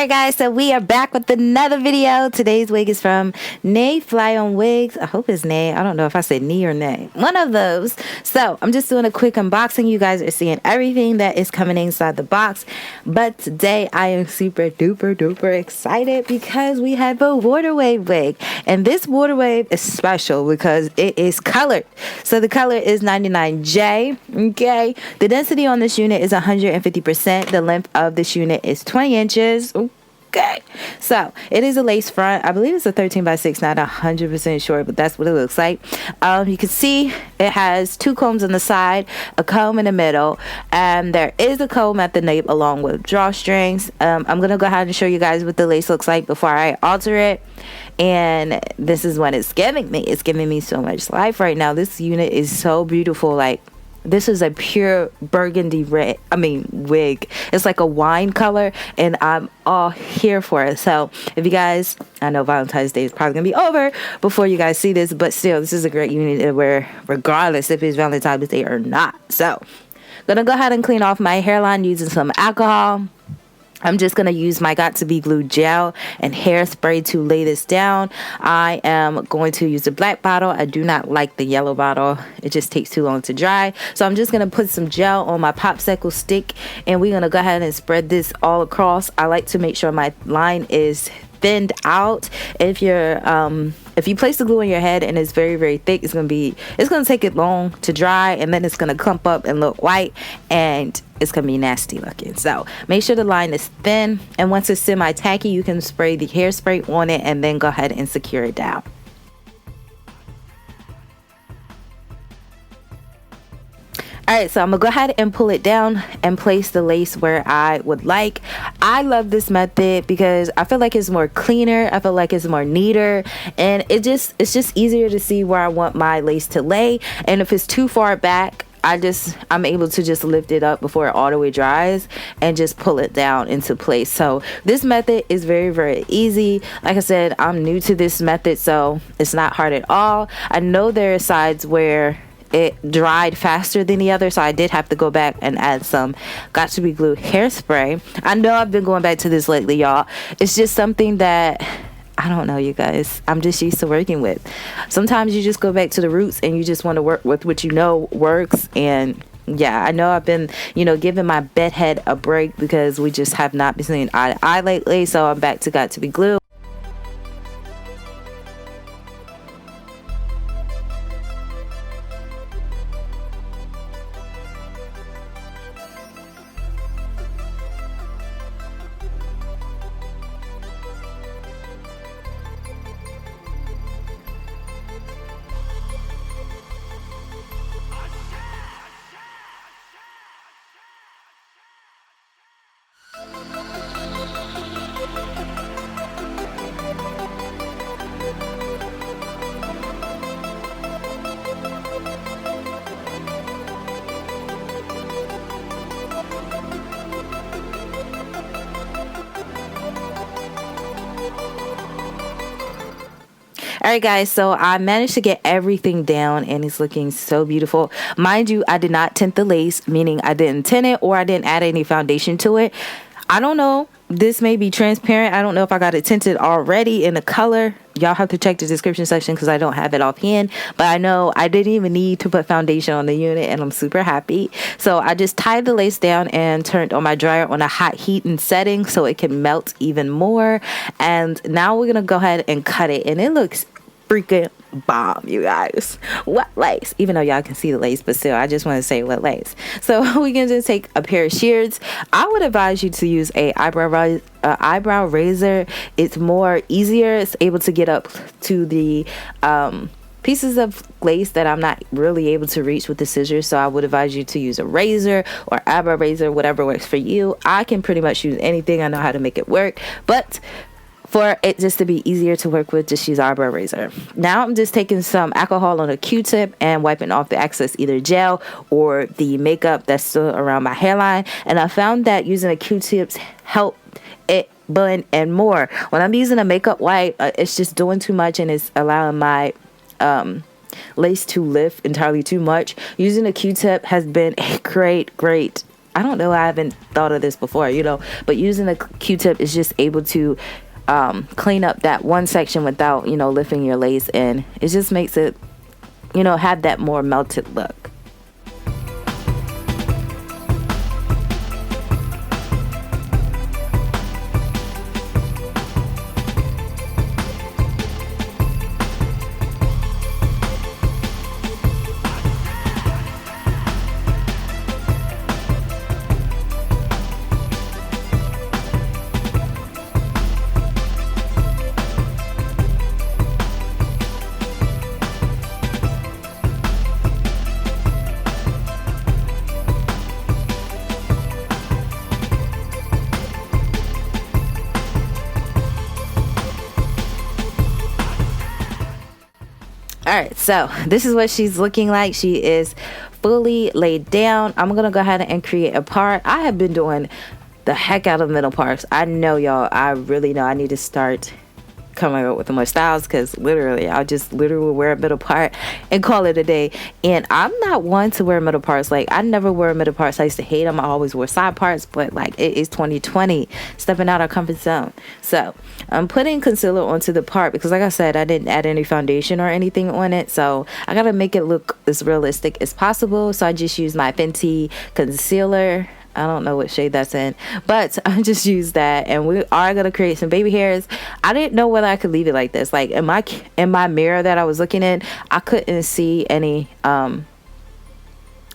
Alright guys, so we are back with another video. Today's wig is from Neflyonwigs. I hope it's Nay. I don't know if I said knee or nay. One of those. So I'm just doing a quick unboxing. You guys are seeing everything that is coming inside the box. But today I am super duper excited because we have a water wave wig. And this water wave is special because it is colored. So the color is 99J. Okay. The density on this unit is 150%. The length of this unit is 20 inches. Okay, so it is a lace front. I believe it's a 13x6, not 100% sure, but that's what it looks like. You can see it has two combs on the side, a comb in the middle, and there is a comb at the nape along with drawstrings. I'm gonna go ahead and show you guys what the lace looks like before I alter it. And this is what it's giving me. It's giving me so much life right now. This unit is so beautiful. Like, this is a pure burgundy red, wig. It's like a wine color, and I'm all here for it. So if you guys, I know Valentine's Day is probably gonna be over before you guys see this, but still, this is a great unit to wear regardless if it's Valentine's Day or not. So I'm gonna go ahead and clean off my hairline using some alcohol. I'm just going to use my got2b glue gel and hairspray to lay this down. I am going to use the black bottle. I do not like the yellow bottle. It just takes too long to dry. So I'm just going to put some gel on my popsicle stick, and we're going to go ahead and spread this all across. I like to make sure my line is thinned out. If you place the glue on your head and it's very thick, it's gonna take it long to dry, and then it's gonna clump up and look white, and it's gonna be nasty looking. So make sure the line is thin, and once it's semi-tacky, you can spray the hairspray on it and then go ahead and secure it down. Alright, so I'm going to go ahead and pull it down and place the lace where I would like. I love this method because I feel like it's more cleaner. I feel like it's more neater. And it's just easier to see where I want my lace to lay. And if it's too far back, I'm able to just lift it up before it all the way dries and just pull it down into place. So this method is very easy. Like I said, I'm new to this method, so it's not hard at all. I know there are sides where it dried faster than the other, so I did have to go back and add some got2b glue hairspray. I know I've been going back to this lately, y'all. It's just something that, I don't know, you guys, I'm just used to working with. Sometimes you just go back to the roots and you just want to work with what you know works. And yeah, I know I've been, giving my bedhead a break because we just have not been seeing eye to eye lately, so I'm back to got2b glue. Alright guys, so I managed to get everything down and it's looking so beautiful. Mind you, I did not tint the lace, meaning I didn't tint it or I didn't add any foundation to it. I don't know. This may be transparent. I don't know if I got it tinted already in the color. Y'all have to check the description section because I don't have it offhand. But I know I didn't even need to put foundation on the unit, and I'm super happy. So I just tied the lace down and turned on my dryer on a hot heat and setting so it can melt even more. And now we're going to go ahead and cut it. And it looks freaking bomb, you guys. What lace? Even though y'all can see the lace, but still, I just want to say what lace. So we can just take a pair of shears. I would advise you to use a eyebrow razor. It's more easier. It's able to get up to the pieces of lace that I'm not really able to reach with the scissors. So I would advise you to use a razor or eyebrow razor, whatever works for you. I can pretty much use anything. I know how to make it work, but for it just to be easier to work with, just use eyebrow razor. Now I'm just taking some alcohol on a Q-tip and wiping off the excess either gel or the makeup that's still around my hairline. And I found that using a Q-tips help it blend and more. When I'm using a makeup wipe, it's just doing too much and it's allowing my lace to lift entirely too much. Using a Q-tip has been a great I don't know, I haven't thought of this before, you know, but using a Q-tip is just able to clean up that one section without, you know, lifting your lace in. It just makes it, you know, have that more melted look. All right, so this is what she's looking like. She is fully laid down. I'm gonna go ahead and create a part. I have been doing the heck out of middle parts. I know, y'all, I really know I need to start coming up with more styles, because literally I'll just literally wear a middle part and call it a day. And I'm not one to wear middle parts. Like, I never wear middle parts. I used to hate them. I always wore side parts, but like, it is 2020, stepping out our comfort zone. So I'm putting concealer onto the part because, like I said, I didn't add any foundation or anything on it, so I gotta make it look as realistic as possible. So I just use my Fenty concealer. I don't know what shade that's in, but I just use that, and we are gonna create some baby hairs. I didn't know whether I could leave it like this. Like, in my mirror that I was looking in, I couldn't see any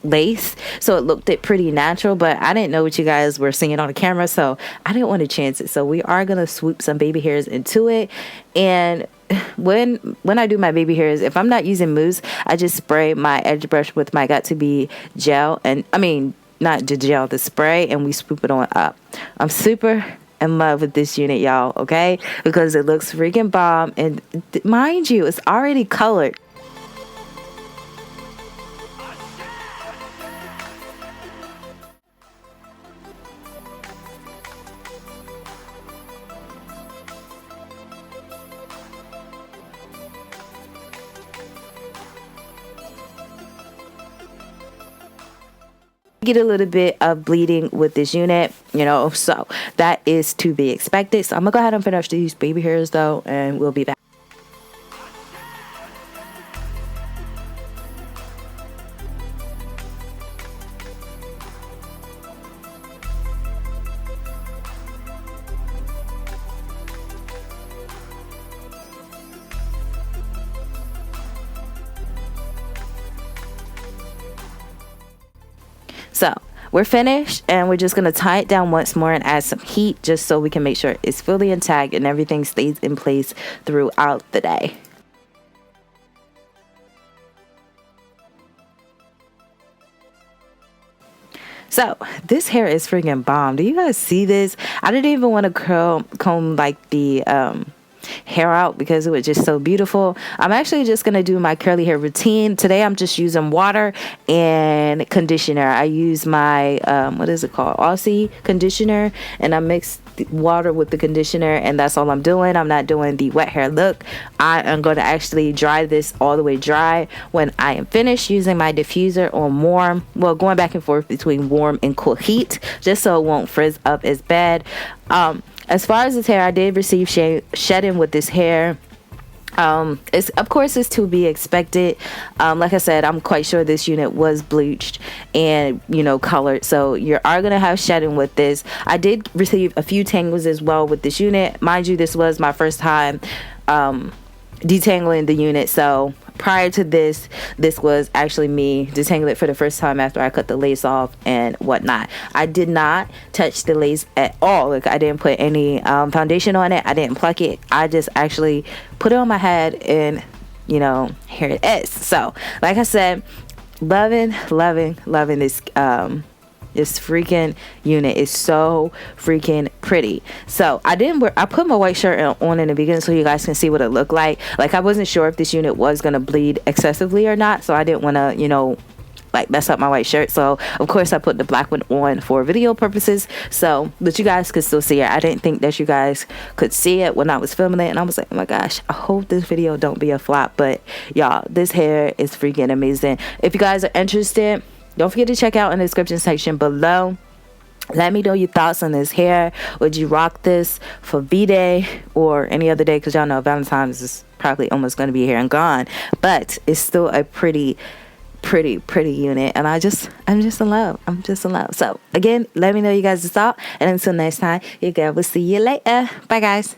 lace, so it looked pretty natural, but I didn't know what you guys were seeing on the camera, so I didn't want to chance it. So we are gonna swoop some baby hairs into it. And when I do my baby hairs, if I'm not using mousse, I just spray my edge brush with my got2b gel, and I mean, not the gel, the spray, and we swoop it on up. I'm super in love with this unit, y'all, okay? Because it looks freaking bomb, and mind you, it's already colored. Get a little bit of bleeding with this unit, you know, so that is to be expected. So I'm gonna go ahead and finish these baby hairs though, and we'll be back. So we're finished, and we're just going to tie it down once more and add some heat just so we can make sure it's fully intact and everything stays in place throughout the day. So this hair is freaking bomb. Do you guys see this? I didn't even want to comb like the hair out because it was just so beautiful. I'm actually just gonna do my curly hair routine today. I'm just using water and conditioner. I use my what is it called, Aussie conditioner, and I mix the water with the conditioner, and that's all I'm doing. I'm not doing the wet hair look. I am going to actually dry this all the way dry when I am finished, using my diffuser on warm, well, going back and forth between warm and cool heat, just so it won't frizz up as bad. As far as this hair, I did receive shedding with this hair. It's, of course, it's to be expected. Like I said, I'm quite sure this unit was bleached and, you know, colored, so you are gonna have shedding with this. I did receive a few tangles as well with this unit. Mind you, this was my first time detangling the unit, so prior to this was actually me detangling it for the first time after I cut the lace off and whatnot. I did not touch the lace at all. Like, I didn't put any foundation on it. I didn't pluck it. I just actually put it on my head, and, you know, here it is. So like I said, loving this this freaking unit is so freaking pretty. So I put my white shirt on in the beginning so you guys can see what it looked like. Like, I wasn't sure if this unit was gonna bleed excessively or not, so I didn't want to, you know, like, mess up my white shirt. So of course I put the black one on for video purposes, so but you guys could still see it. I didn't think that you guys could see it when I was filming it, and I was like, oh my gosh, I hope this video don't be a flop. But y'all, this hair is freaking amazing. If you guys are interested, don't forget to check out in the description section below. Let me know your thoughts on this hair. Would you rock this for V-Day or any other day? Because y'all know Valentine's is probably almost going to be here and gone. But it's still a pretty unit. And I'm just in love. I'm just in love. So, again, let me know you guys' thoughts. And until next time, you guys will see you later. Bye, guys.